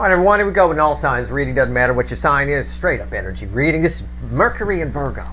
All right, everyone, here we go with all signs. Reading doesn't matter what your sign is. Straight up energy reading. This is Mercury and Virgo.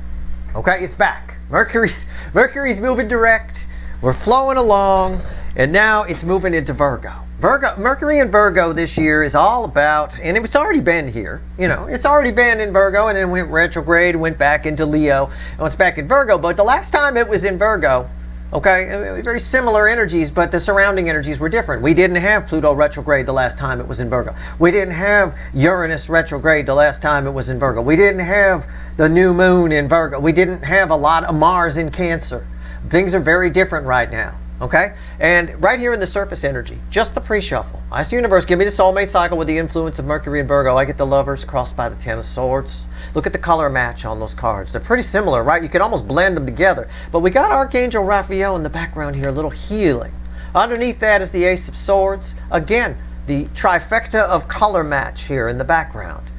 Okay, it's back. Mercury's moving direct. We're flowing along, and now it's moving into Virgo. Mercury and Virgo this year is all about, and it's already been here. You know, it's already been in Virgo, and then went retrograde, went back into Leo, and it's back in Virgo. But the last time it was in Virgo, okay, very similar energies, but the surrounding energies were different. We didn't have Pluto retrograde the last time it was in Virgo. We didn't have Uranus retrograde the last time it was in Virgo. We didn't have the new moon in Virgo. We didn't have a lot of Mars in Cancer. Things are very different right now, okay? And right here in the surface energy, just the pre-shuffle. I ask the universe, give me the soulmate cycle with the influence of Mercury and Virgo. I get the Lovers crossed by the Ten of Swords. Look at the color match on those cards. They're pretty similar, right? You can almost blend them together. But we got Archangel Raphael in the background here, a little healing. Underneath that is the Ace of Swords. Again, the trifecta of color match here in the background.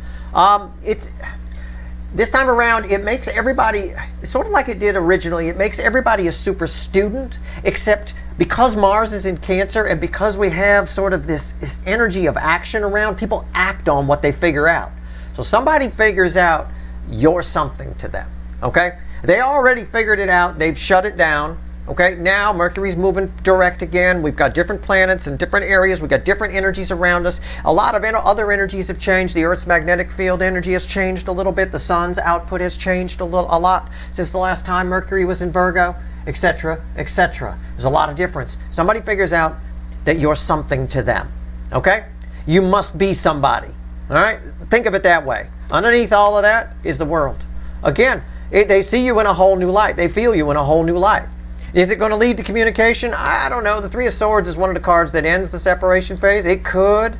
This time around, it makes everybody, sort of like it did originally, it makes everybody a super student, except because Mars is in Cancer and because we have sort of this energy of action around, people act on what they figure out. So somebody figures out you're something to them, okay? They already figured it out. They've shut it down, okay? Now Mercury's moving direct again. We've got different planets in different areas. We've got different energies around us. A lot of other energies have changed. The Earth's magnetic field energy has changed a little bit. The sun's output has changed a lot since the last time Mercury was in Virgo, etc., etc. There's a lot of difference. Somebody figures out that you're something to them, okay? You must be somebody. All right, think of it that way. Underneath all of that is the world. Again, they see you in a whole new light. They feel you in a whole new light. Is it going to lead to communication? I don't know. The Three of Swords is one of the cards that ends the separation phase. It could.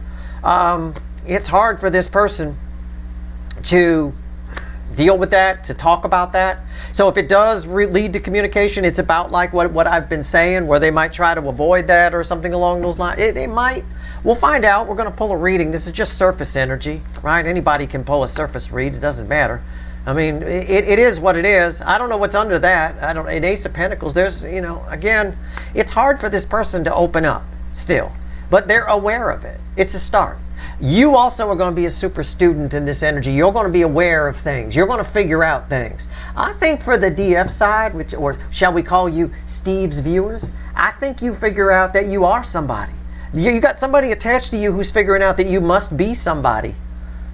It's hard for this person to deal with that, to talk about that. So if it does lead to communication, it's about like what I've been saying, where they might try to avoid that or something along those lines. They might. We'll find out. We're going to pull a reading. This is just surface energy, right? Anybody can pull a surface read. It doesn't matter. I mean, it is what it is. I don't know what's under that. In Ace of Pentacles, there's, you know, again, it's hard for this person to open up still, but they're aware of it. It's a start. You also are going to be a super student in this energy. You're going to be aware of things. You're going to figure out things. I think for the DF side, or shall we call you Steve's viewers, I think you figure out that you are somebody. You got somebody attached to you who's figuring out that you must be somebody.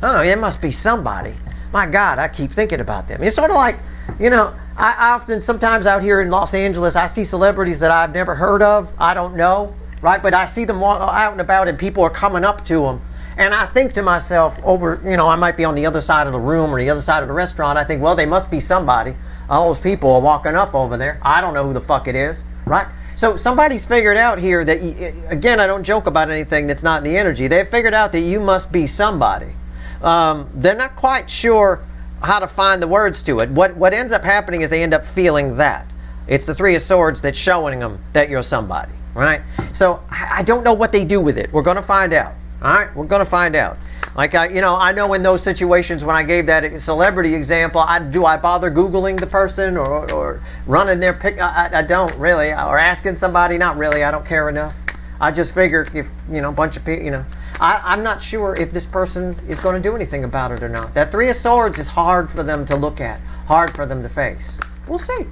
Oh, it must be somebody. My God, I keep thinking about them. It's sort of like, you know, I often, sometimes out here in Los Angeles, I see celebrities that I've never heard of. I don't know, right? But I see them out and about and people are coming up to them. And I think to myself, I might be on the other side of the room or the other side of the restaurant. I think, well, they must be somebody. All those people are walking up over there. I don't know who the fuck it is, right? So somebody's figured out here that, again, I don't joke about anything that's not in the energy. They've figured out that you must be somebody. They're not quite sure how to find the words to it. What ends up happening is they end up feeling that. It's the Three of Swords that's showing them that you're somebody, right? So I don't know what they do with it. We're going to find out, all right? We're going to find out. Like, I know in those situations when I gave that celebrity example, do I bother Googling the person or running their pic? I don't really. Or asking somebody, not really. I don't care enough. I just figure if, a bunch of people, I'm not sure if this person is going to do anything about it or not. That Three of Swords is hard for them to look at, hard for them to face. We'll see.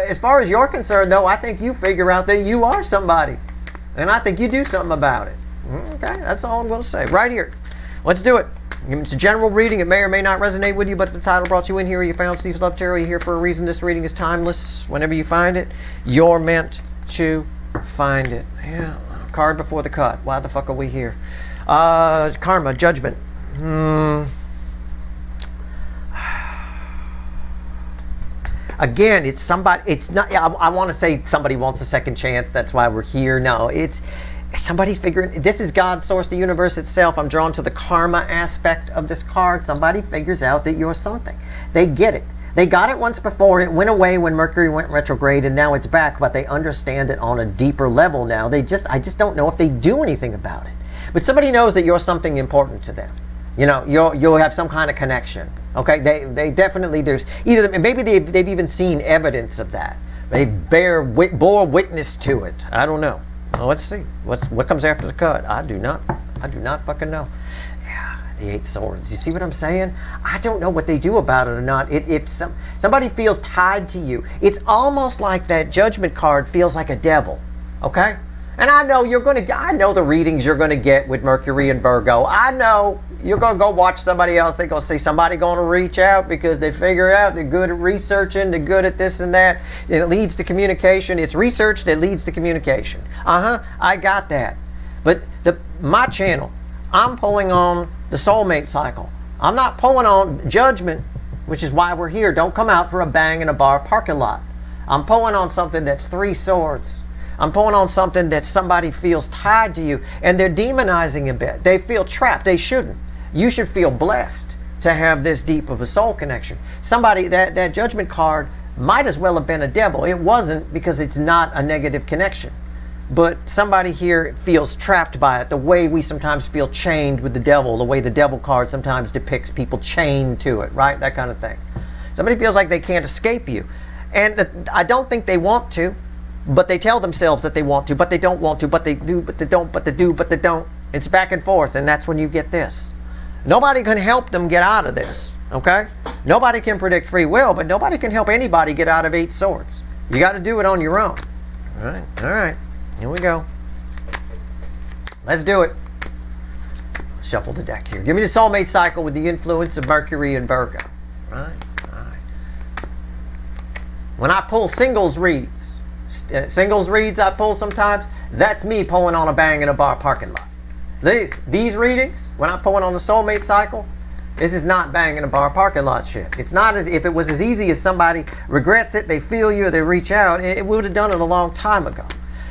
As far as you're concerned, though, I think you figure out that you are somebody. And I think you do something about it. Okay, that's all I'm going to say. Right here. Let's do it. It's a general reading. It may or may not resonate with you, but if the title brought you in here, you found Steve's Love Tarot, you're here for a reason. This reading is timeless. Whenever you find it, you're meant to find it. Yeah, card before the cut. Why the fuck are we here? Karma, judgment. Again, it's somebody. It's not. I want to say somebody wants a second chance. That's why we're here. No, it's somebody figuring. This is God's source, the universe itself. I'm drawn to the karma aspect of this card. Somebody figures out that you're something. They get it. They got it once before. It went away when Mercury went retrograde, and now it's back. But they understand it on a deeper level now. I just don't know if they do anything about it. But somebody knows that you're something important to them. You'll have some kind of connection. Okay, they definitely, there's either, maybe they've even seen evidence of that. They bore witness to it. I don't know. Well, let's see what comes after the cut. I do not. I do not fucking know. Yeah, the 8 swords. You see what I'm saying? I don't know what they do about it or not. If somebody feels tied to you, it's almost like that Judgment card feels like a devil. Okay? And I know I know the readings you're gonna get with Mercury and Virgo. I know you're gonna go watch somebody else. They're gonna see somebody gonna reach out because they figure out they're good at researching, they're good at this and that. And it leads to communication. It's research that leads to communication. I got that. But my channel, I'm pulling on the soulmate cycle. I'm not pulling on Judgment, which is why we're here. Don't come out for a bang in a bar parking lot. I'm pulling on something that's 3 swords. I'm pulling on something that somebody feels tied to you, and they're demonizing a bit. They feel trapped. They shouldn't. You should feel blessed to have this deep of a soul connection. Somebody, that Judgment card might as well have been a devil. It wasn't, because it's not a negative connection. But somebody here feels trapped by it, the way we sometimes feel chained with the devil, the way the devil card sometimes depicts people chained to it, right? That kind of thing. Somebody feels like they can't escape you. And I don't think they want to. But they tell themselves that they want to, but they don't want to, but they do, but they don't, but they do, but they don't. It's back and forth, and that's when you get this. Nobody can help them get out of this, okay? Nobody can predict free will, but nobody can help anybody get out of 8 swords. You got to do it on your own. All right, here we go. Let's do it. Shuffle the deck here. Give me the soulmate cycle with the influence of Mercury and Virgo. All right. When I pull singles reads I pull sometimes, that's me pulling on a bang in a bar parking lot. These readings, when I'm pulling on the soulmate cycle, this is not bang in a bar parking lot shit. It's not as if it was as easy as somebody regrets it, they feel you, they reach out. It would have done it a long time ago.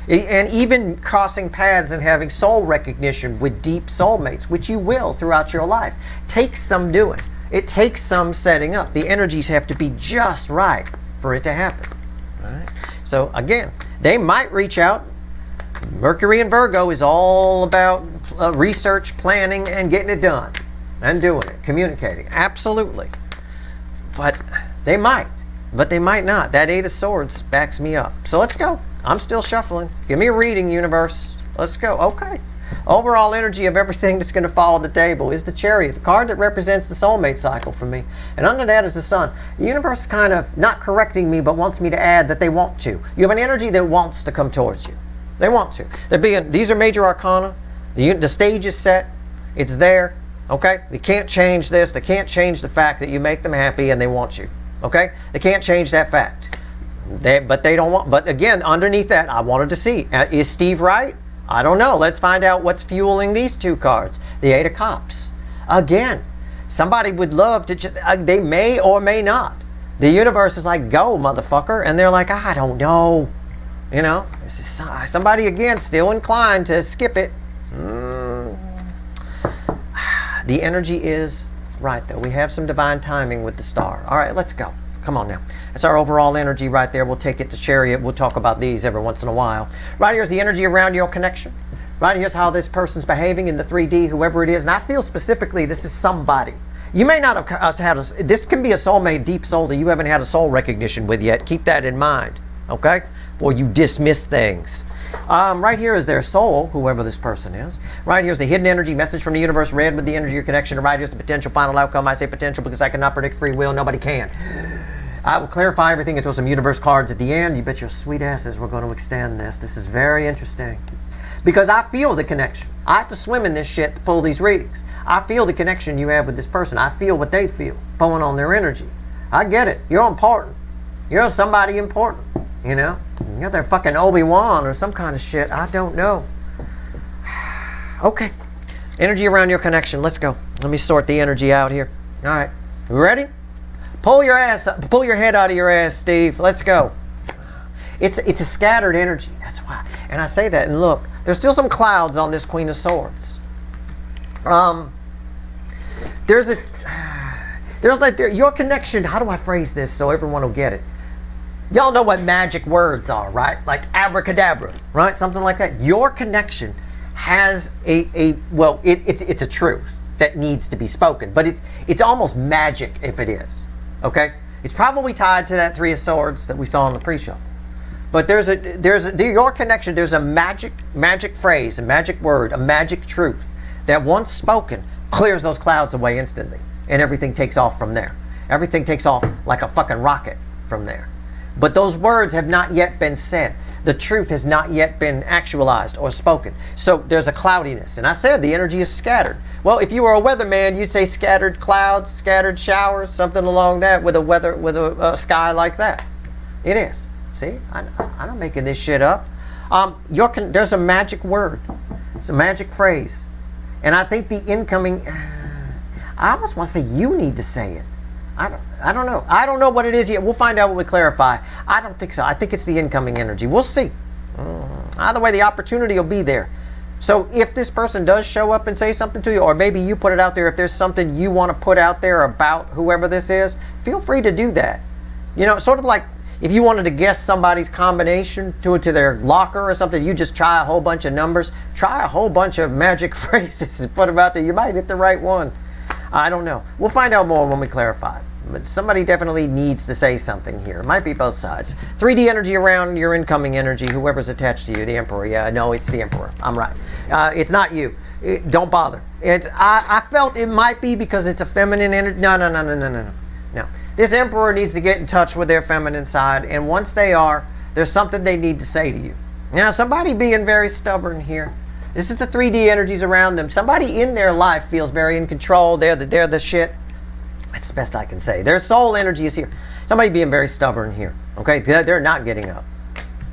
And even crossing paths and having soul recognition with deep soulmates, which you will throughout your life, takes some doing. It takes some setting up. The energies have to be just right for it to happen. All right? So again, they might reach out. Mercury and Virgo is all about research, planning, and getting it done. And doing it, communicating. Absolutely. But they might not. That 8 of Swords backs me up. So let's go. I'm still shuffling. Give me a reading, universe. Let's go. Okay. Overall energy of everything that's going to fall on the table is the Chariot, the card that represents the soulmate cycle for me. And under that is the Sun. The universe is kind of not correcting me, but wants me to add that they want to. You have an energy that wants to come towards you. They want to. These are major arcana. The stage is set. It's there. Okay? They can't change this. They can't change the fact that you make them happy and they want you. Okay? They can't change that fact. But they don't want. But again, underneath that, I wanted to see. Is Steve right? I don't know. Let's find out what's fueling these 2 cards. The 8 of Cups. Again, somebody would love to just, they may or may not. The universe is like, go, motherfucker. And they're like, I don't know. You know, somebody, again, still inclined to skip it. The energy is right, though. We have some divine timing with the star. All right, let's go. Come on now. That's our overall energy right there. We'll take it to Chariot. We'll talk about these every once in a while. Right here's the energy around your connection. Right here's how this person's behaving in the 3D, whoever it is. And I feel specifically this is somebody. You may not have had this can be a soulmate, deep soul that you haven't had a soul recognition with yet. Keep that in mind, okay? Or you dismiss things. Right here is their soul, whoever this person is. Right here's the hidden energy, message from the universe, read with the energy of your connection. And right here's the potential final outcome. I say potential because I cannot predict free will. Nobody can. I will clarify everything and throw some universe cards at the end. You bet your sweet asses we're going to extend this. This is very interesting. Because I feel the connection. I have to swim in this shit to pull these readings. I feel the connection you have with this person. I feel what they feel, pulling on their energy. I get it. You're important. You're somebody important, you know? You're their fucking Obi-Wan or some kind of shit. I don't know. Okay. Energy around your connection. Let's go. Let me sort the energy out here. All right. You ready? Pull your ass up. Pull your head out of your ass, Steve. Let's go. It's a scattered energy. That's why. And I say that. And look, there's still some clouds on this Queen of Swords. There's your connection. How do I phrase this so everyone will get it? Y'all know what magic words are, right? Like abracadabra, right? Something like that. Your connection has it's a truth that needs to be spoken, but it's almost magic if it is. Okay, it's probably tied to that 3 of Swords that we saw in the pre-show. But your connection. There's a magic phrase, a magic word, a magic truth that once spoken clears those clouds away instantly, and everything takes off from there. Everything takes off like a fucking rocket from there. But those words have not yet been said. The truth has not yet been actualized or spoken. So there's a cloudiness. And I said the energy is scattered. Well, if you were a weatherman, you'd say scattered clouds, scattered showers, something along that with a sky like that. It is. See, I'm not making this shit up. There's a magic word. It's a magic phrase. And I think the incoming, I almost want to say you need to say it. I don't know. I don't know what it is yet. We'll find out when we clarify. I don't think so. I think it's the incoming energy. We'll see. Either way, the opportunity will be there. So if this person does show up and say something to you, or maybe you put it out there, if there's something you want to put out there about whoever this is, feel free to do that. You know, sort of like if you wanted to guess somebody's combination to their locker or something, you just try a whole bunch of numbers, try a whole bunch of magic phrases and put them out there. You might hit the right one. I don't know. We'll find out more when we clarify. But somebody definitely needs to say something here. It might be both sides. 3D energy around your incoming energy, whoever's attached to you, the Emperor. Yeah, no, it's the Emperor. I'm right. It's not you. Don't bother. I felt it might be because it's a feminine energy. No. This Emperor needs to get in touch with their feminine side, and once they are, there's something they need to say to you. Now, somebody being very stubborn here. This is the 3D energies around them. Somebody in their life feels very in control. They're the shit. That's the best I can say. Their soul energy is here. Somebody being very stubborn here. Okay, they're not getting up.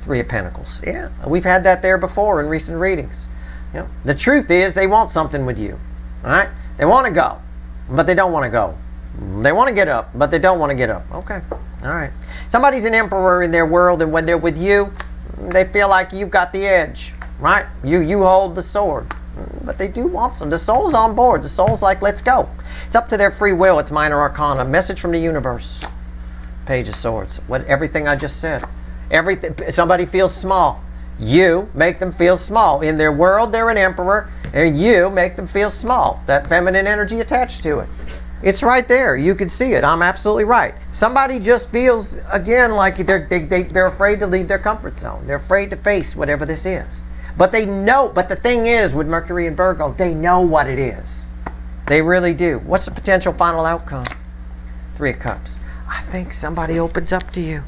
3 of Pentacles. Yeah, we've had that there before in recent readings. You know, the truth is they want something with you. All right, they want to go, but they don't want to go. They want to get up, but they don't want to get up. Okay, all right. Somebody's an emperor in their world, and when they're with you, they feel like you've got the edge. Right? You hold the sword. But they do want some. The soul's on board. The soul's like, let's go. It's up to their free will. It's minor arcana. Message from the universe. Page of Swords. Everything I just said. Somebody feels small. You make them feel small. In their world, they're an emperor, and you make them feel small. That feminine energy attached to it. It's right there. You can see it. I'm absolutely right. Somebody just feels, again, like they're afraid to leave their comfort zone. They're afraid to face whatever this is. But they know, but the thing is with Mercury and Virgo, they know what it is. They really do. What's the potential final outcome? 3 of Cups. I think somebody opens up to you.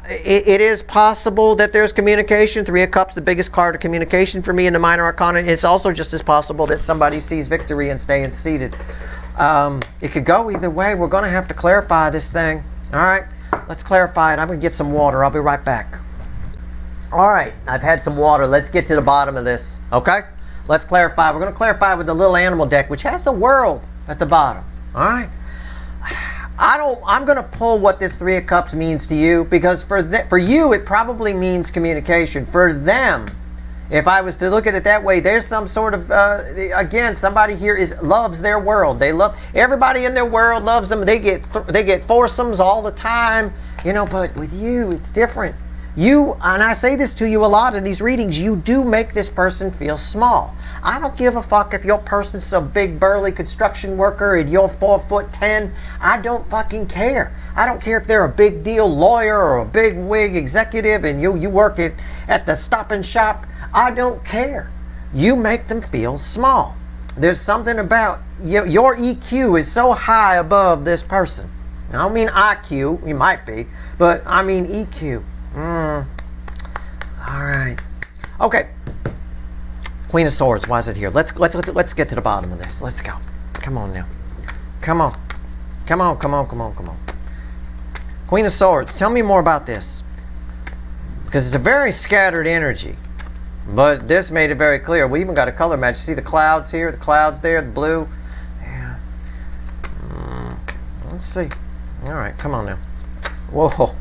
It is possible that there's communication. 3 of Cups, the biggest card of communication for me in the minor arcana. It's also just as possible that somebody sees victory and staying seated. It could go either way. We're going to have to clarify this thing. All right, let's clarify it. I'm going to get some water. I'll be right back. All right, I've had some water. Let's get to the bottom of this, okay? Let's clarify. We're going to clarify with the little animal deck, which has the world at the bottom, all right? I'm going to pull what this 3 of Cups means to you, because for you, it probably means communication. For them, if I was to look at it that way, there's some sort of, again, somebody here loves their world. They love, everybody in their world loves them. They get foursomes all the time, you know, but with you, it's different. You, and I say this to you a lot in these readings, you do make this person feel small. I don't give a fuck if your person's some big burly construction worker and you're 4'10". I don't fucking care. I don't care if they're a big deal lawyer or a big wig executive and you work at the Stop and Shop. I don't care. You make them feel small. There's something about your EQ is so high above this person. I don't mean IQ, you might be, but I mean EQ. All right. Okay. Queen of Swords. Why is it here? Let's get to the bottom of this. Let's go. Come on now. Come on. Queen of Swords. Tell me more about this, because it's a very scattered energy. But this made it very clear. We even got a color match. You see the clouds here, the clouds there, the blue. Yeah. Let's see. All right. Come on now. Whoa.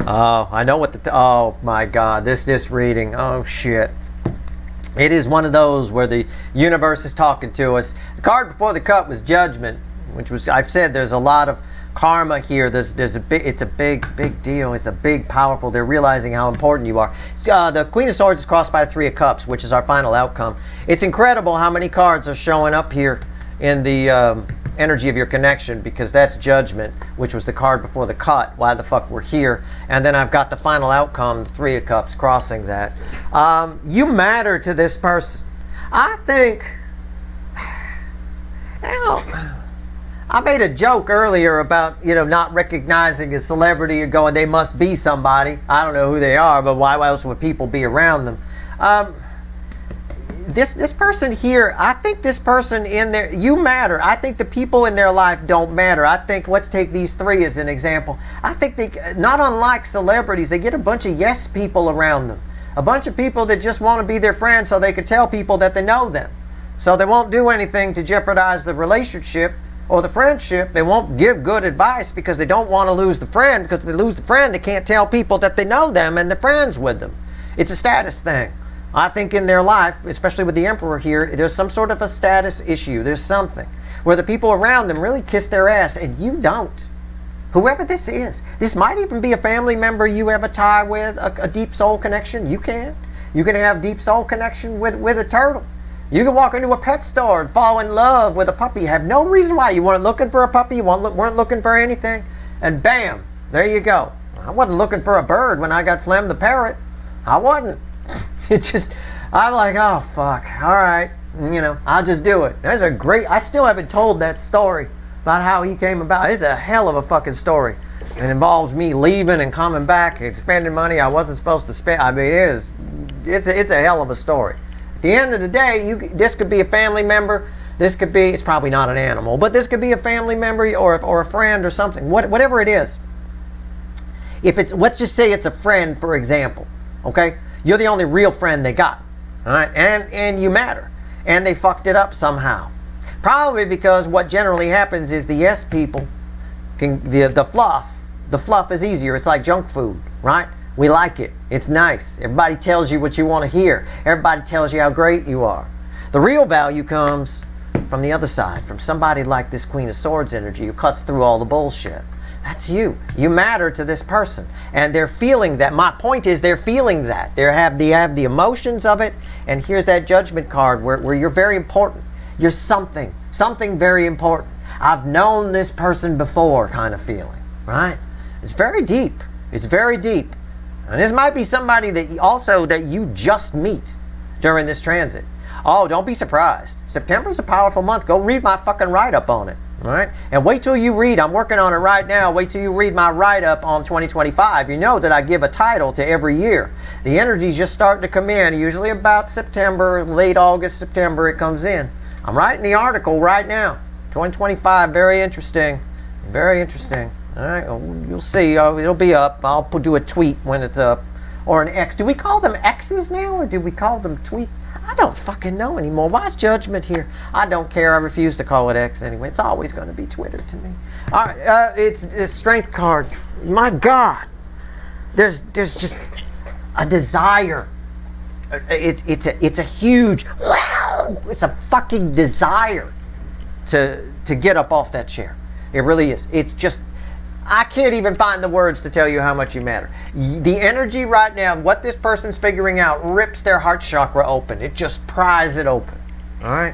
Oh, I know what oh my God, this reading, oh shit. It is one of those where the universe is talking to us. The card before the cup was Judgment, which was, I've said there's a lot of karma here. It's a big deal. It's a big, powerful, they're realizing how important you are. The Queen of Swords is crossed by the 3 of Cups, which is our final outcome. It's incredible how many cards are showing up here in the energy of your connection, because that's Judgment, which was the card before the cut, why the fuck we're here. And then I've got the final outcome, the 3 of Cups, crossing that. You matter to this person. I think, well, I made a joke earlier about, not recognizing a celebrity and going, they must be somebody. I don't know who they are, but why else would people be around them? This person here, I think this person in there, you matter. I think the people in their life don't matter. I think, let's take these three as an example. I think they, not unlike celebrities, they get a bunch of yes people around them. A bunch of people that just want to be their friends so they can tell people that they know them. So they won't do anything to jeopardize the relationship or the friendship. They won't give good advice because they don't want to lose the friend, because if they lose the friend, they can't tell people that they know them and they're friends with them. It's a status thing. I think in their life, especially with the Emperor here, there's some sort of a status issue. There's something where the people around them really kiss their ass and you don't. Whoever this is, this might even be a family member you have a tie with, a deep soul connection. You can. You can have deep soul connection with a turtle. You can walk into a pet store and fall in love with a puppy. You have no reason why. You weren't looking for a puppy. You weren't looking for anything. And bam, there you go. I wasn't looking for a bird when I got Flem the parrot. I wasn't. It just, I'm like, oh, fuck. All right. I'll just do it. That's a great, I still haven't told that story about how he came about. It's a hell of a fucking story. It involves me leaving and coming back and spending money I wasn't supposed to spend. I mean, it's a hell of a story. At the end of the day, this could be a family member. This could be, it's probably not an animal, but this could be a family member or a friend or something. Whatever it is. If it's, let's just say it's a friend, for example. Okay? You're the only real friend they got. All right? And you matter. And they fucked it up somehow. Probably because what generally happens is the yes people the fluff is easier. It's like junk food, right? We like it. It's nice. Everybody tells you what you want to hear. Everybody tells you how great you are. The real value comes from the other side, from somebody like this Queen of Swords energy who cuts through all the bullshit. That's you. You matter to this person. And they're feeling that. My point is they're feeling that. They have the emotions of it. And here's that judgment card where you're very important. You're something very important. I've known this person before kind of feeling, right? It's very deep. It's very deep. And this might be somebody that you just meet during this transit. Oh, don't be surprised. September's a powerful month. Go read my fucking write-up on it, all right? And wait till you read, I'm working on it right now, wait till you read my write-up on 2025. You know that I give a title to every year. The energy's just starting to come in, usually about September, late August, September, it comes in. I'm writing the article right now. 2025, very interesting. Very interesting. All right, you'll see. It'll be up. I'll do a tweet when it's up. Or an X. Do we call them X's now, or do we call them tweets? I don't fucking know anymore. Why is judgment here? I don't care. I refuse to call it X anyway. It's always going to be Twitter to me. All right, it's a strength card. My God. There's just a desire. It's a huge, it's a fucking desire to get up off that chair. It really is. It's just, I can't even find the words to tell you how much you matter. The energy right now, what this person's figuring out, rips their heart chakra open. It just pries it open. All right?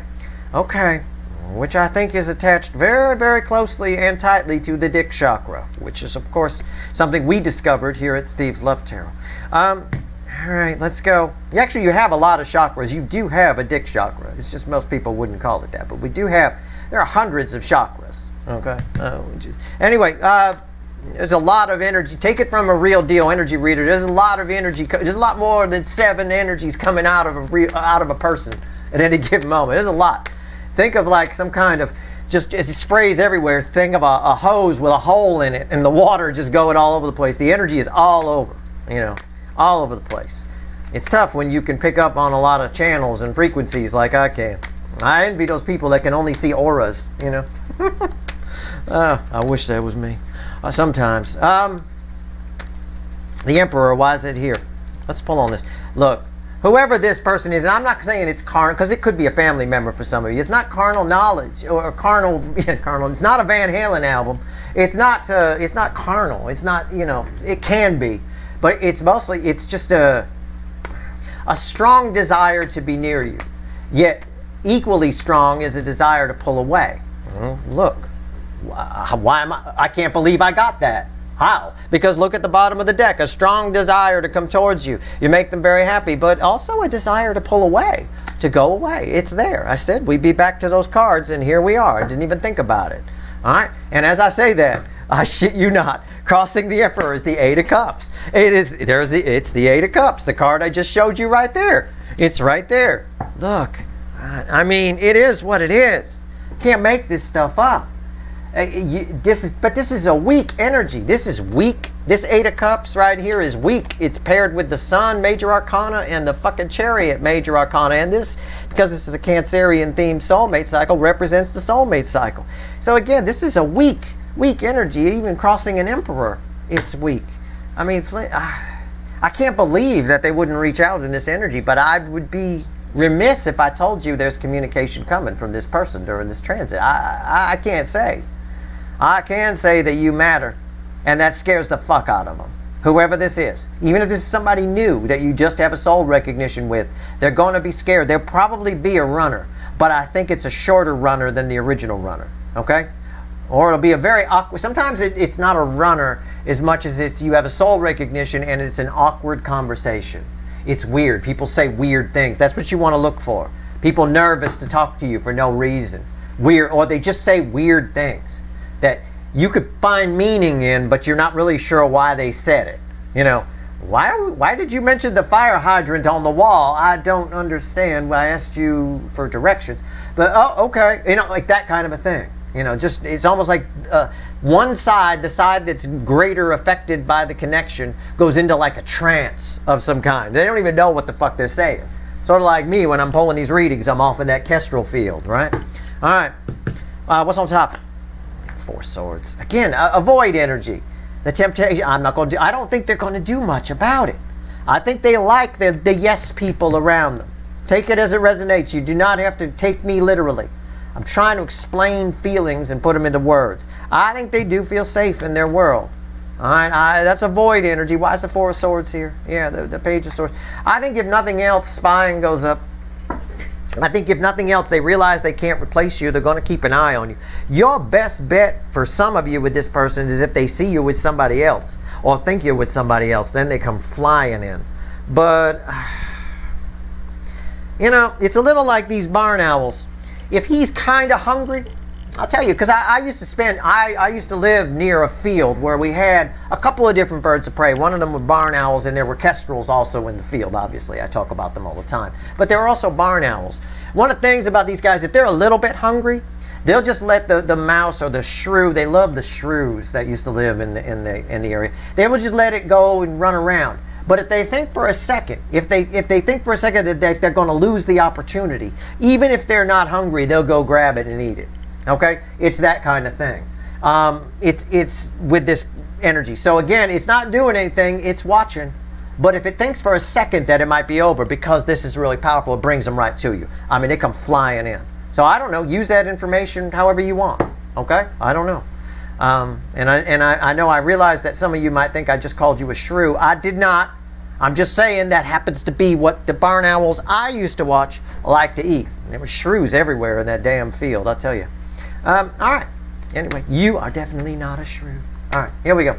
Okay. Which I think is attached very, very closely and tightly to the dick chakra, which is, of course, something we discovered here at Steve's Love Tarot. All right, let's go. Actually, you have a lot of chakras. You do have a dick chakra. It's just most people wouldn't call it that. But we do have, there are hundreds of chakras. Okay? Anyway, there's a lot of energy. Take it from a real deal energy reader. There's a lot of energy. There's a lot more than 7 energies coming out of a person at any given moment. There's a lot. Think of like some kind of, just as it sprays everywhere, think of a hose with a hole in it and the water just going all over the place. The energy is all over, all over the place. It's tough when you can pick up on a lot of channels and frequencies like I can. I envy those people that can only see auras, I wish that was me. Sometimes. The Emperor, why is it here? Let's pull on this. Look, whoever this person is, and I'm not saying it's carnal, because it could be a family member for some of you. It's not carnal knowledge or carnal. It's not a Van Halen album. It's not carnal. It's not. It can be, but it's mostly. It's just a strong desire to be near you, yet equally strong is a desire to pull away. Look, why am I can't believe I got that. How? Because look at the bottom of the deck. A strong desire to come towards you. You make them very happy, but also a desire to pull away. to go away. It's there. I said we'd be back to those cards, and here we are. I didn't even think about it. All right? And as I say that, I shit you not, crossing the Emperor is the Eight of Cups. It's the Eight of Cups, the card I just showed you right there. It's right there. Look, I mean, it is what it is. Can't make this stuff up. This is a weak energy. This is weak. This Eight of Cups right here is weak. It's paired with the Sun, Major Arcana, and the fucking Chariot, Major Arcana. And this, because this is a Cancerian themed soulmate cycle, represents the soulmate cycle. So again, this is a weak energy. Even crossing an Emperor, it's weak. I mean, I can't believe that they wouldn't reach out in this energy, but I would be remiss if I told you there's communication coming from this person during this transit. I can't say. I can say that you matter, and that scares the fuck out of them. Whoever this is, even if this is somebody new that you just have a soul recognition with, they're going to be scared. There'll probably be a runner, but I think it's a shorter runner than the original runner, okay? Or it'll be a very awkward, sometimes it's not a runner as much as it's you have a soul recognition and it's an awkward conversation. It's weird. People say weird things. That's what you want to look for. People nervous to talk to you for no reason. Weird, or they just say weird things that you could find meaning in, but you're not really sure why they said it. You know, why did you mention the fire hydrant on the wall? I don't understand. I asked you for directions. But, oh, okay. You know, like that kind of a thing. You know, just, it's almost like one side, the side that's greater affected by the connection, goes into like a trance of some kind. They don't even know what the fuck they're saying. Sort of like me when I'm pulling these readings, I'm off in that kestrel field, right? All right. What's on top? Four Swords. Again, avoid energy. The temptation, I don't think they're going to do much about it. I think they like the yes people around them. Take it as it resonates. You do not have to take me literally. I'm trying to explain feelings and put them into words. I think they do feel safe in their world. All right, that's avoid energy. Why is the Four of Swords here? Yeah, the Page of Swords. I think if nothing else, spying goes up. I think if nothing else, they realize they can't replace you. They're going to keep an eye on you. Your best bet for some of you with this person is if they see you with somebody else or think you're with somebody else, then they come flying in. But, you know, it's a little like these barn owls. If he's kind of hungry, I'll tell you, because I used to live near a field where we had a couple of different birds of prey. One of them were barn owls, and there were kestrels also in the field, obviously. I talk about them all the time. But there were also barn owls. One of the things about these guys, if they're a little bit hungry, they'll just let the mouse or the shrew, they love the shrews that used to live in the area, they will just let it go and run around. But if they think for a second, if they think for a second that they're going to lose the opportunity, even if they're not hungry, they'll go grab it and eat it. Okay, it's that kind of thing. It's with this energy. So again, it's not doing anything. It's watching. But if it thinks for a second that it might be over because this is really powerful, it brings them right to you. I mean, they come flying in. So I don't know. Use that information however you want. Okay, I don't know. And I know I realize that some of you might think I just called you a shrew. I did not. I'm just saying that happens to be what the barn owls I used to watch like to eat. And there were shrews everywhere in that damn field, I'll tell you. All right. Anyway, you are definitely not a shrew. All right, here we go.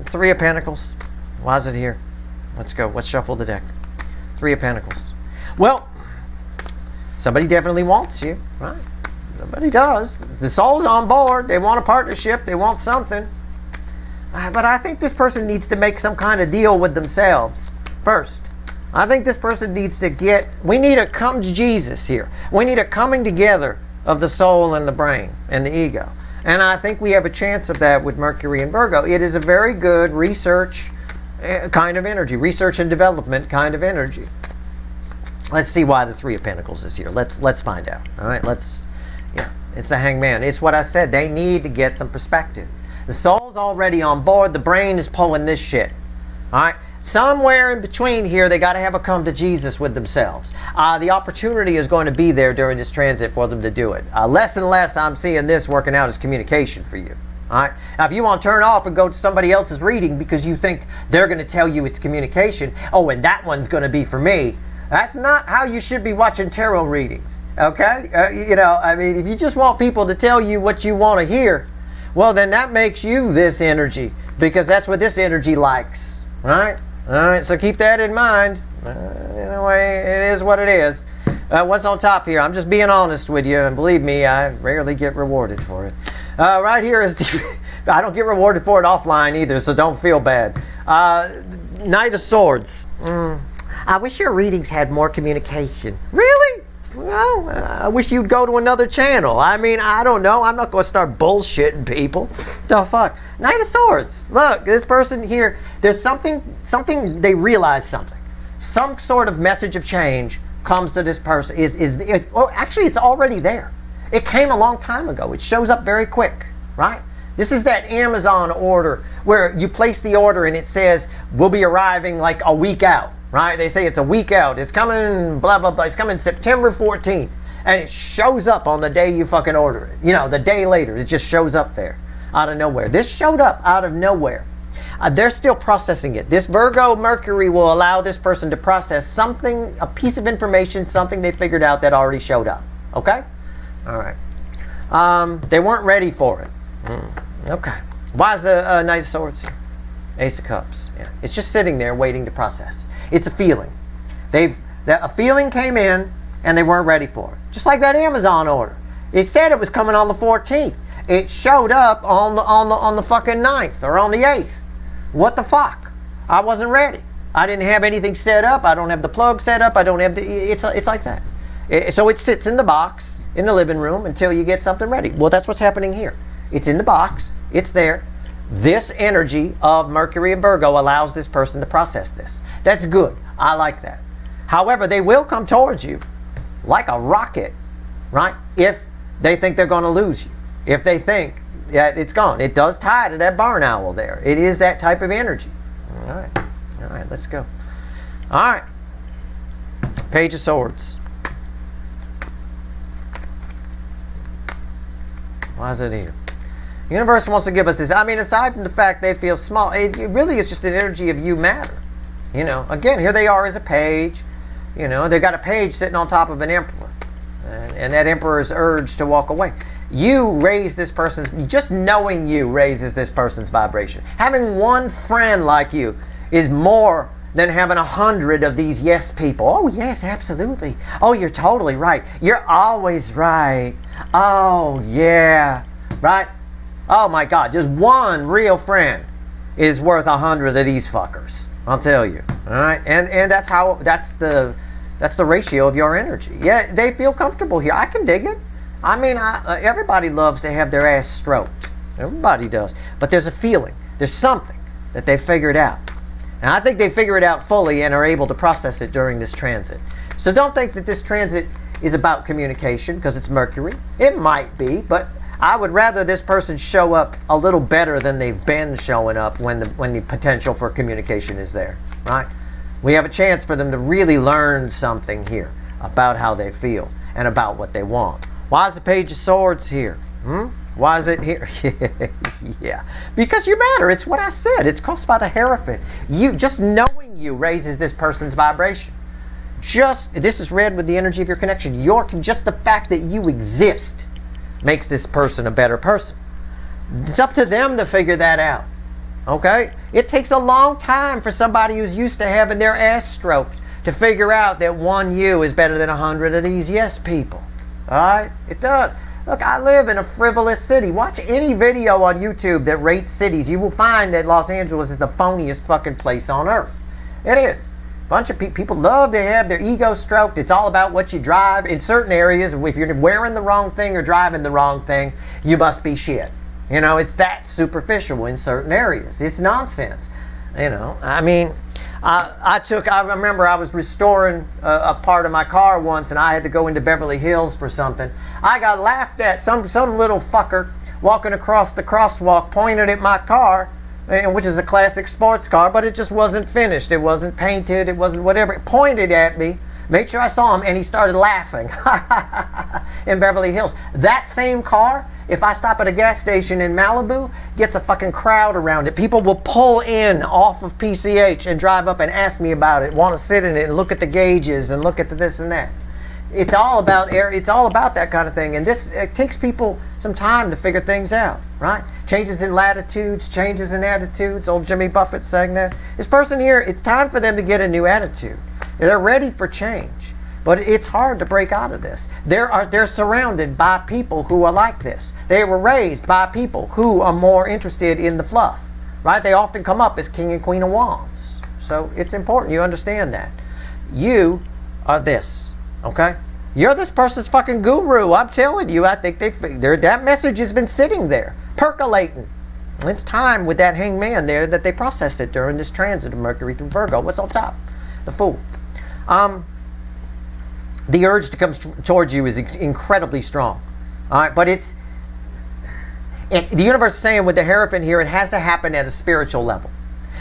Three of Pentacles. Why is it here? Let's go. Let's shuffle the deck. Three of Pentacles. Well, somebody definitely wants you, right? Somebody does. The soul's on board. They want a partnership. They want something. But I think this person needs to make some kind of deal with themselves first. I think this person needs to we need a come to Jesus here. We need a coming together of the soul and the brain and the ego. And I think we have a chance of that with Mercury and Virgo. It is a very good research kind of energy, research and development kind of energy. Let's see why the Three of Pentacles is here. Let's find out. All right, it's the Hangman. It's what I said. They need to get some perspective. The soul's already on board. The brain is pulling this shit. All right. Somewhere in between here, they got to have a come to Jesus with themselves. The opportunity is going to be there during this transit for them to do it. Less and less I'm seeing this working out as communication for you. All right. Now, if you want to turn off and go to somebody else's reading because you think they're going to tell you it's communication, oh, and that one's going to be for me, that's not how you should be watching tarot readings. Okay? You know, I mean, if you just want people to tell you what you want to hear, well, then that makes you this energy because that's what this energy likes. Right? All right, so keep that in mind. Anyway, it is what it is. What's on top here? I'm just being honest with you, and believe me, I rarely get rewarded for it. Right here is the... I don't get rewarded for it offline either, so don't feel bad. Knight of Swords. I wish your readings had more communication. Really? Well, I wish you'd go to another channel. I mean, I don't know. I'm not going to start bullshitting people. The fuck? Knight of Swords. Look, this person here, there's something, they realize something. Some sort of message of change comes to this person. Actually, it's already there. It came a long time ago. It shows up very quick, right? This is that Amazon order where you place the order and it says, we'll be arriving like a week out. Right? They say it's a week out. It's coming, blah, blah, blah. It's coming September 14th. And it shows up on the day you fucking order it. You know, the day later. It just shows up there out of nowhere. This showed up out of nowhere. They're still processing it. This Virgo Mercury will allow this person to process something, a piece of information, something they figured out that already showed up. Okay? All right. They weren't ready for it. Okay. Why is the Knight of Swords here? Ace of Cups. Yeah. It's just sitting there waiting to process. It's a feeling. A feeling came in and they weren't ready for it. Just like that Amazon order. It said it was coming on the 14th. It showed up on the fucking 9th or on the 8th. What the fuck? I wasn't ready. I didn't have anything set up. I don't have the plug set up. I don't have the... It's like that. So it sits in the box in the living room until you get something ready. Well, that's what's happening here. It's in the box. It's there. This energy of Mercury and Virgo allows this person to process this. That's good. I like that. However, they will come towards you like a rocket, right? If they think they're going to lose you. If they think that it's gone. It does tie to that barn owl there. It is that type of energy. All right. All right, let's go. All right. Page of Swords. Why is it here? The universe wants to give us this. I mean, aside from the fact they feel small, it really is just an energy of you matter. You know, again, here they are as a page. You know, they got a page sitting on top of an emperor. And that emperor's urge to walk away. You raise this person's, just knowing you raises this person's vibration. Having one friend like you is more than having 100 of these yes people. Oh, yes, absolutely. Oh, you're totally right. You're always right. Oh, yeah. Right? Oh my God, just one real friend is worth 100 of these fuckers. I'll tell you. All right, and that's the ratio of your energy. Yeah, they feel comfortable here. I can dig it. I mean, everybody loves to have their ass stroked. Everybody does. But there's a feeling. There's something that they figured out. And I think they figure it out fully and are able to process it during this transit. So don't think that this transit is about communication because it's Mercury. It might be, but I would rather this person show up a little better than they've been showing up when the potential for communication is there, right? We have a chance for them to really learn something here about how they feel and about what they want. Why is the Page of Swords here? Why is it here? Yeah, because you matter. It's what I said. It's caused by the Hierophant. Just knowing you raises this person's vibration. This is read with the energy of your connection. Just the fact that you exist makes this person a better person. It's up to them to figure that out. Okay? It takes a long time for somebody who's used to having their ass stroked to figure out that one you is better than 100 of these yes people. Alright? It does. Look, I live in a frivolous city. Watch any video on YouTube that rates cities. You will find that Los Angeles is the phoniest fucking place on earth. It is. Bunch of people love to have their ego stroked. It's all about what you drive. In certain areas, if you're wearing the wrong thing or driving the wrong thing, you must be shit. You know, it's that superficial in certain areas. It's nonsense. You know, I mean, I remember I was restoring a part of my car once and I had to go into Beverly Hills for something. I got laughed at. Some little fucker walking across the crosswalk pointed at my car, which is a classic sports car, but it just wasn't finished. It wasn't painted. It wasn't whatever. It pointed at me, made sure I saw him, and he started laughing in Beverly Hills. That same car, if I stop at a gas station in Malibu, gets a fucking crowd around it. People will pull in off of PCH and drive up and ask me about it, want to sit in it and look at the gauges and look at the this and that. It's all about air. It's all about that kind of thing. And it takes people some time to figure things out, right? Changes in latitudes, changes in attitudes. Old Jimmy Buffett sang that. This person here, it's time for them to get a new attitude. They're ready for change. But it's hard to break out of this. They're surrounded by people who are like this. They were raised by people who are more interested in the fluff, right? They often come up as King and Queen of Wands. So it's important you understand that. You are this, okay? You're this person's fucking guru. I'm telling you, I think that message has been sitting there, percolating. It's time with that hangman there that they process it during this transit of Mercury through Virgo. What's on top? The Fool. The urge to come towards you is incredibly strong. All right, but the universe is saying with the Hierophant here, it has to happen at a spiritual level.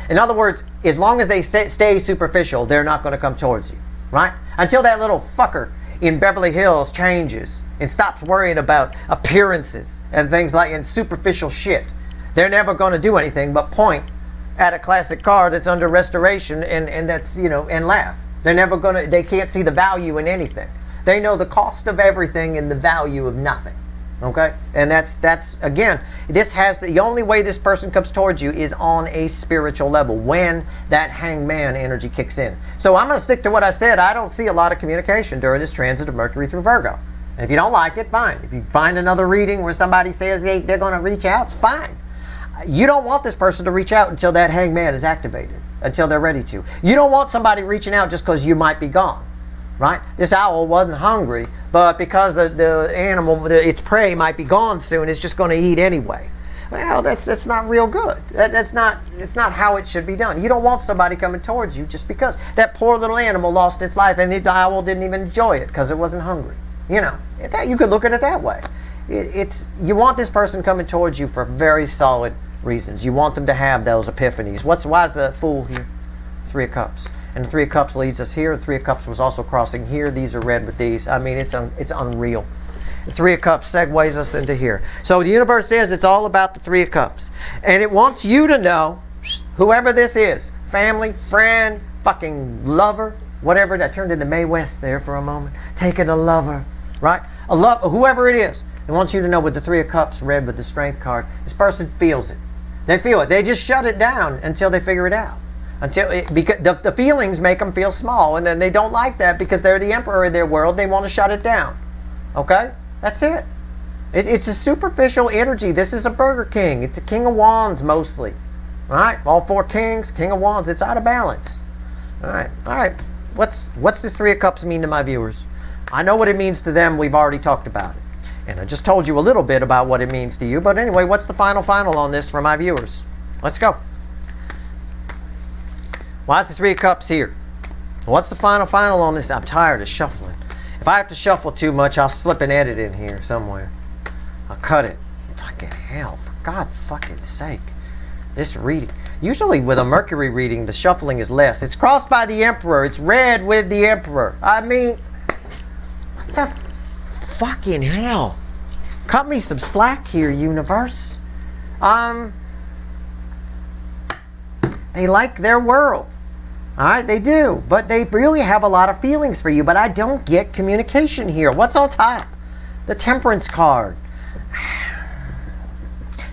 In other words, as long as they stay superficial, they're not going to come towards you, right? Until that little fucker in Beverly Hills changes and stops worrying about appearances and things like and superficial shit. They're never going to do anything but point at a classic car that's under restoration and that's, and laugh. They're never going to, they can't see the value in anything. They know the cost of everything and the value of nothing. Okay? And that's again, the only way this person comes towards you is on a spiritual level when that hangman energy kicks in. So I'm going to stick to what I said. I don't see a lot of communication during this transit of Mercury through Virgo. And if you don't like it, fine. If you find another reading where somebody says they're going to reach out, it's fine. You don't want this person to reach out until that hangman is activated, until they're ready to. You don't want somebody reaching out just because you might be gone, right? This owl wasn't hungry, but because the animal, its prey might be gone soon, it's just going to eat anyway. Well, that's not real good. It's not how it should be done. You don't want somebody coming towards you just because that poor little animal lost its life and the owl didn't even enjoy it because it wasn't hungry. You could look at it that way. You want this person coming towards you for very solid reasons. You want them to have those epiphanies. Why is the Fool here? 3 of Cups. And the 3 of Cups leads us here. The 3 of Cups was also crossing here. These are red with these. I mean, it's unreal. The 3 of Cups segues us into here. So the universe says it's all about the 3 of Cups. And it wants you to know, whoever this is, family, friend, fucking lover, whatever. That turned into Mae West there for a moment. Taking a lover, right? Whoever it is. It wants you to know with the 3 of Cups red with the Strength card, this person feels it. They feel it. They just shut it down until they figure it out. Because the feelings make them feel small, and then they don't like that because they're the emperor of their world. They want to shut it down. Okay? That's it. It's a superficial energy. This is a Burger King. It's a King of Wands mostly. All right? All 4 kings, King of Wands. It's out of balance. All right. What's this 3 of Cups mean to my viewers? I know what it means to them. We've already talked about it. And I just told you a little bit about what it means to you. But anyway, what's the final on this for my viewers? Let's go. Why is the 3 of Cups here? What's the final on this? I'm tired of shuffling. If I have to shuffle too much, I'll slip an edit in here somewhere. I'll cut it. Fucking hell, for God's fucking sake. This reading. Usually with a Mercury reading, the shuffling is less. It's crossed by the Emperor. It's red with the Emperor. I mean, what the fucking hell? Cut me some slack here, universe. They like their world. Alright, they do. But they really have a lot of feelings for you. But I don't get communication here. What's on top? The Temperance card.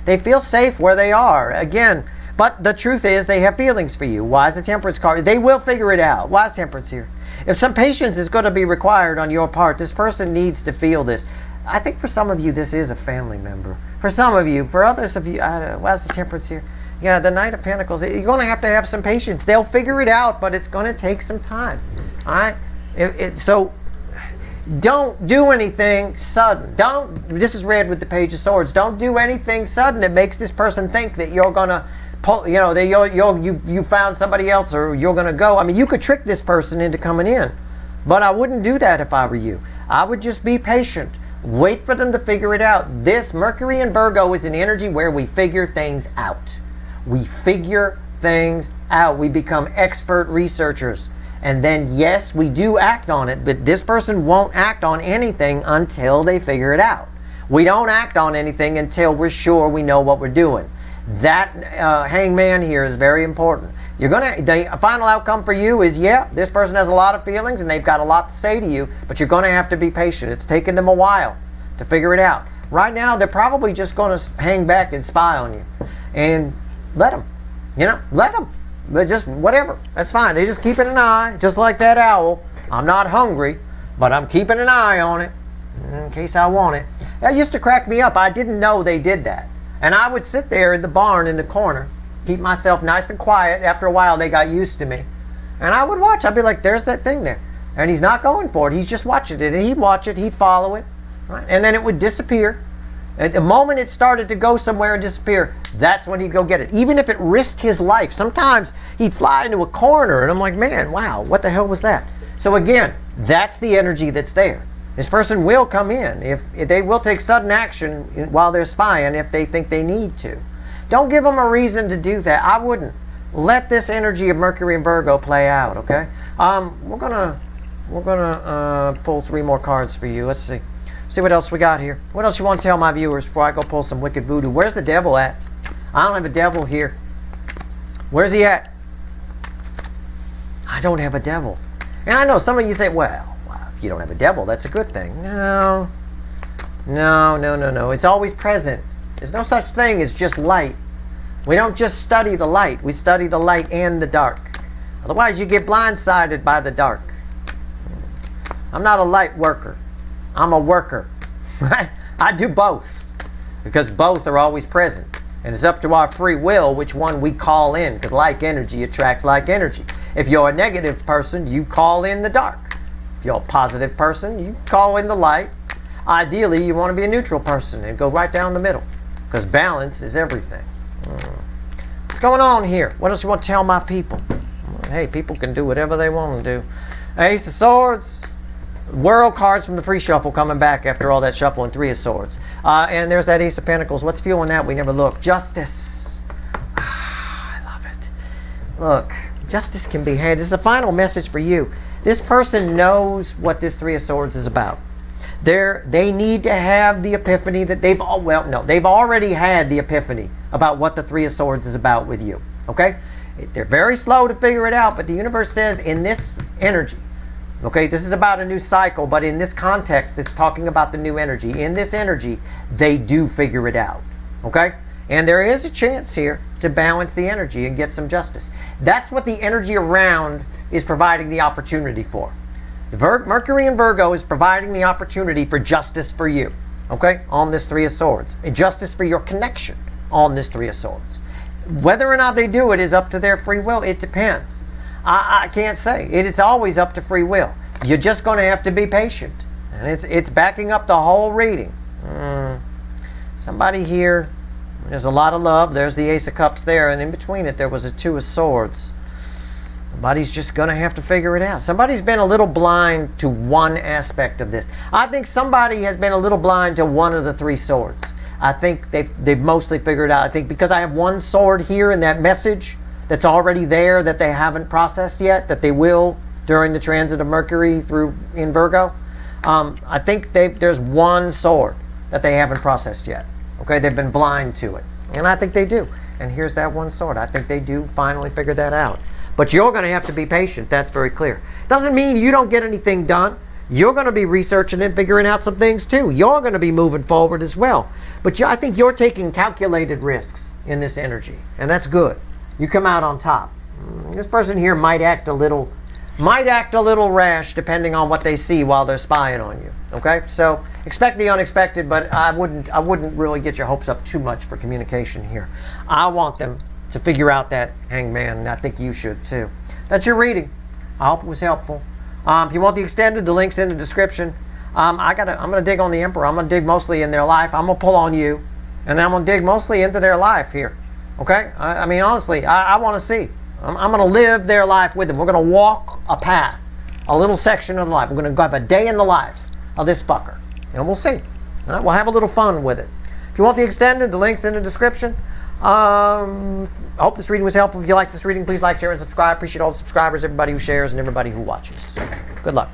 They feel safe where they are. Again, but the truth is they have feelings for you. Why is the Temperance card? They will figure it out. Why is Temperance here? If some patience is going to be required on your part, this person needs to feel this. I think for some of you, this is a family member. For some of you, for others of you, why is the Temperance here? Yeah, the Knight of Pentacles. You're going to have some patience. They'll figure it out, but it's going to take some time. All right? So don't do anything sudden. This is red with the Page of Swords. Don't do anything sudden that makes this person think that you're going to you found somebody else or you're going to go. I mean, you could trick this person into coming in, but I wouldn't do that if I were you. I would just be patient. Wait for them to figure it out. This Mercury in Virgo is an energy where we figure things out. We figure things out. We become expert researchers. And then, yes, we do act on it, but this person won't act on anything until they figure it out. We don't act on anything until we're sure we know what we're doing. That hangman here is very important. The final outcome for you is, yeah, this person has a lot of feelings and they've got a lot to say to you, but you're going to have to be patient. It's taken them a while to figure it out. Right now, they're probably just going to hang back and spy on you. And let them. Let them. But just whatever. That's fine. They're just keeping an eye, just like that owl. I'm not hungry. but I'm keeping an eye on it in case I want it. That used to crack me up. I didn't know they did that. And I would sit there in the barn in the corner, keep myself nice and quiet. After a while, they got used to me. And I would watch. I'd be like, there's that thing there. And he's not going for it. He's just watching it. And he'd watch it. He'd follow it. Right? And then it would disappear. At the moment it started to go somewhere and disappear, that's when he'd go get it. Even if it risked his life. Sometimes he'd fly into a corner. And I'm like, man, wow, what the hell was that? So again, that's the energy that's there. This person will come in. If they will take sudden action while they're spying if they think they need to. Don't give them a reason to do that. I wouldn't. Let this energy of Mercury and Virgo play out, okay? We're gonna pull 3 more cards for you. Let's see. See what else we got here. What else you want to tell my viewers before I go pull some wicked voodoo? Where's the devil at? I don't have a devil here. Where's he at? I don't have a devil. And I know some of you say, well, if you don't have a devil, that's a good thing. No. It's always present. There's no such thing as just light. We don't just study the light. We study the light and the dark. Otherwise, you get blindsided by the dark. I'm not a light worker. I'm a worker. I do both. Because both are always present. And it's up to our free will which one we call in. Because like energy attracts like energy. If you're a negative person, you call in the dark. If you're a positive person, you call in the light. Ideally, you want to be a neutral person and go right down the middle. Because balance is everything. What's going on here? What else you want to tell my people? Hey, people can do whatever they want to do. Ace of Swords. World cards from the pre-shuffle coming back after all that shuffling. 3 of Swords. And there's that Ace of Pentacles. What's fueling that? We never look. Justice. I love it. Look, justice can be had. This is a final message for you. This person knows what this 3 of Swords is about. They need to have the epiphany that they've already had the epiphany about what the 3 of Swords is about with you. Okay? They're very slow to figure it out, but the universe says in this energy, okay, this is about a new cycle, but in this context, it's talking about the new energy. In this energy, they do figure it out. Okay? And there is a chance here to balance the energy and get some justice. That's what the energy around is providing the opportunity for. The Mercury and Virgo is providing the opportunity for justice for you, okay, on this 3 of Swords. And justice for your connection on this 3 of Swords. Whether or not they do it is up to their free will. It depends. I can't say. It's always up to free will. You're just going to have to be patient. And it's backing up the whole reading. Somebody here, there's a lot of love. There's the Ace of Cups there. And in between it, there was a 2 of Swords. Somebody's just going to have to figure it out. Somebody's been a little blind to one aspect of this. I think somebody has been a little blind to one of the 3 swords. I think they've mostly figured it out. I think because I have 1 sword here in that message that's already there that they haven't processed yet, that they will during the transit of Mercury in Virgo. I think there's 1 sword that they haven't processed yet. Okay, they've been blind to it. And I think they do. And here's that 1 sword. I think they do finally figure that out. But you're going to have to be patient. That's very clear. Doesn't mean you don't get anything done. You're going to be researching and figuring out some things too. You're going to be moving forward as well. But I think you're taking calculated risks in this energy. And that's good. You come out on top. This person here might act a little rash depending on what they see while they're spying on you. Okay? So expect the unexpected, but I wouldn't really get your hopes up too much for communication here. I want them to figure out that Hangman, and I think you should too. That's your reading. I hope it was helpful. If you want the extended, the link's in the description. I'm going to dig on the Emperor. I'm going to dig mostly in their life. I'm going to pull on you, and then I'm going to dig mostly into their life here. Okay? I mean, honestly, I want to see. I'm going to live their life with them. We're going to walk a path, a little section of life. We're going to have a day in the life of this fucker, and we'll see. All right? We'll have a little fun with it. If you want the extended, the link's in the description. I hope this reading was helpful. If you like this reading, please like, share, and subscribe. Appreciate all the subscribers, everybody who shares, and everybody who watches. Good luck.